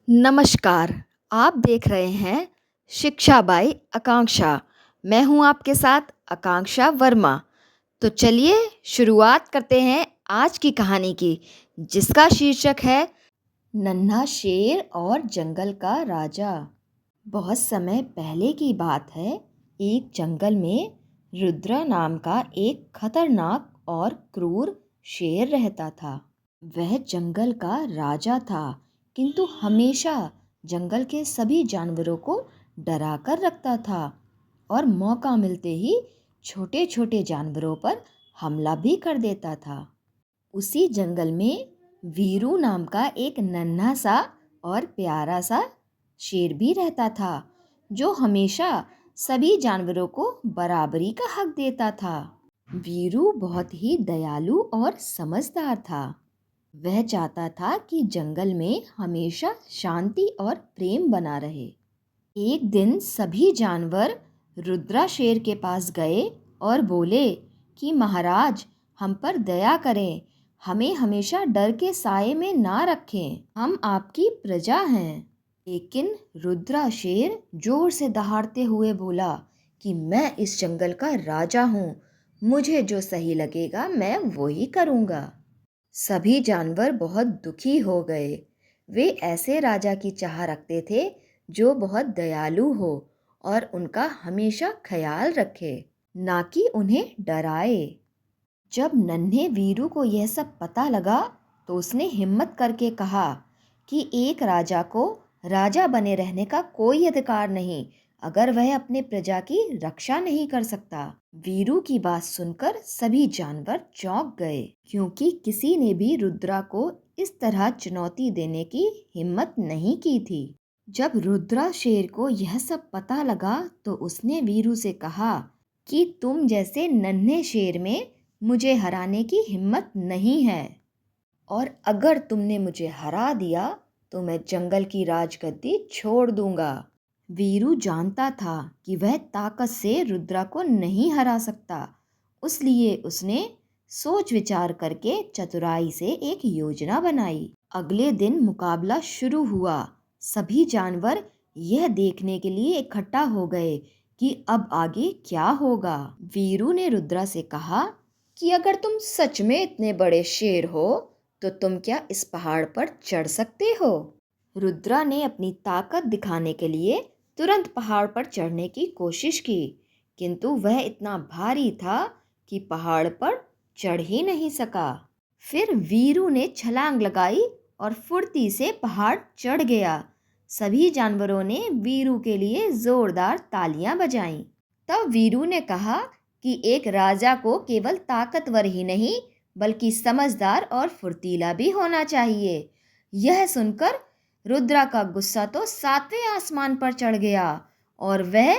नमस्कार, आप देख रहे हैं शिक्षा बाई आकांक्षा। मैं हूं आपके साथ आकांक्षा वर्मा। तो चलिए शुरुआत करते हैं आज की कहानी की, जिसका शीर्षक है नन्हा शेर और जंगल का राजा। बहुत समय पहले की बात है। एक जंगल में रुद्र नाम का एक खतरनाक और क्रूर शेर रहता था। वह जंगल का राजा था, किंतु हमेशा जंगल के सभी जानवरों को डरा कर रखता था और मौका मिलते ही छोटे छोटे जानवरों पर हमला भी कर देता था। उसी जंगल में वीरू नाम का एक नन्हा सा और प्यारा सा शेर भी रहता था, जो हमेशा सभी जानवरों को बराबरी का हक देता था। वीरू बहुत ही दयालु और समझदार था। वह चाहता था कि जंगल में हमेशा शांति और प्रेम बना रहे। एक दिन सभी जानवर रुद्रा शेर के पास गए और बोले कि महाराज, हम पर दया करें, हमें हमेशा डर के साए में ना रखें, हम आपकी प्रजा हैं। लेकिन रुद्रा शेर जोर से दहाड़ते हुए बोला कि मैं इस जंगल का राजा हूँ, मुझे जो सही लगेगा मैं वो ही करूँगा। सभी जानवर बहुत दुखी हो गए। वे ऐसे राजा की चाह रखते थे जो बहुत दयालु हो और उनका हमेशा ख्याल रखे, ना कि उन्हें डराए। जब नन्हे वीरू को यह सब पता लगा तो उसने हिम्मत करके कहा कि एक राजा को राजा बने रहने का कोई अधिकार नहीं अगर वह अपने प्रजा की रक्षा नहीं कर सकता। वीरू की बात सुनकर सभी जानवर चौंक गए, क्योंकि किसी ने भी रुद्रा को इस तरह चुनौती देने की हिम्मत नहीं की थी। जब रुद्रा शेर को यह सब पता लगा तो उसने वीरू से कहा कि तुम जैसे नन्हे शेर में मुझे हराने की हिम्मत नहीं है, और अगर तुमने मुझे हरा दिया तो मैं जंगल की राजगद्दी छोड़ दूंगा। वीरू जानता था कि वह ताकत से रुद्रा को नहीं हरा सकता, इसलिए उसने सोच विचार करके चतुराई से एक योजना बनाई। अगले दिन मुकाबला शुरू हुआ। सभी जानवर यह देखने के लिए इकट्ठा हो गए कि अब आगे क्या होगा। वीरू ने रुद्रा से कहा कि अगर तुम सच में इतने बड़े शेर हो तो तुम क्या इस पहाड़ पर चढ़ सकते हो? रुद्रा ने अपनी ताकत दिखाने के लिए तुरंत पहाड़ पर चढ़ने की कोशिश की, किंतु वह इतना भारी था कि पहाड़ पर चढ़ ही नहीं सका। फिर वीरू ने छलांग लगाई और फुर्ती से पहाड़ चढ़ गया। सभी जानवरों ने वीरू के लिए जोरदार तालियां बजाईं। तब वीरू ने कहा कि एक राजा को केवल ताकतवर ही नहीं बल्कि समझदार और फुर्तीला भी होना चाहिए। यह सुनकर रुद्रा का गुस्सा तो सातवें आसमान पर चढ़ गया और वह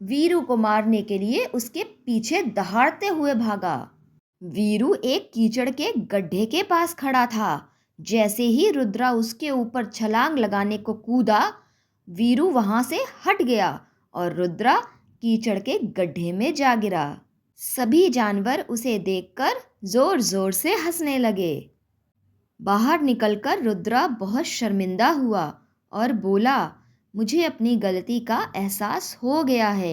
वीरू को मारने के लिए उसके पीछे दहाड़ते हुए भागा। वीरू एक कीचड़ के गड्ढे के पास खड़ा था। जैसे ही रुद्रा उसके ऊपर छलांग लगाने को कूदा, वीरू वहां से हट गया और रुद्रा कीचड़ के गड्ढे में जा गिरा। सभी जानवर उसे देखकर जोर जोर से हंसने लगे। बाहर निकलकर रुद्रा बहुत शर्मिंदा हुआ और बोला, मुझे अपनी गलती का एहसास हो गया है।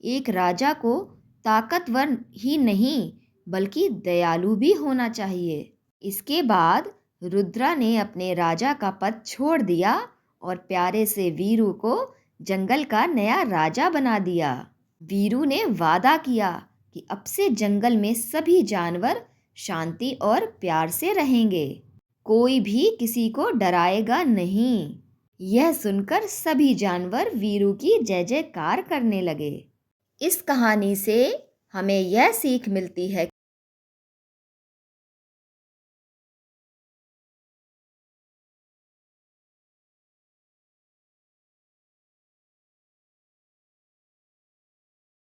एक राजा को ताकतवर ही नहीं बल्कि दयालु भी होना चाहिए। इसके बाद रुद्रा ने अपने राजा का पद छोड़ दिया और प्यारे से वीरू को जंगल का नया राजा बना दिया। वीरू ने वादा किया कि अब से जंगल में सभी जानवर शांति और प्यार से रहेंगे, कोई भी किसी को डराएगा नहीं। यह सुनकर सभी जानवर वीरू की जय जयकार करने लगे। इस कहानी से हमें यह सीख मिलती है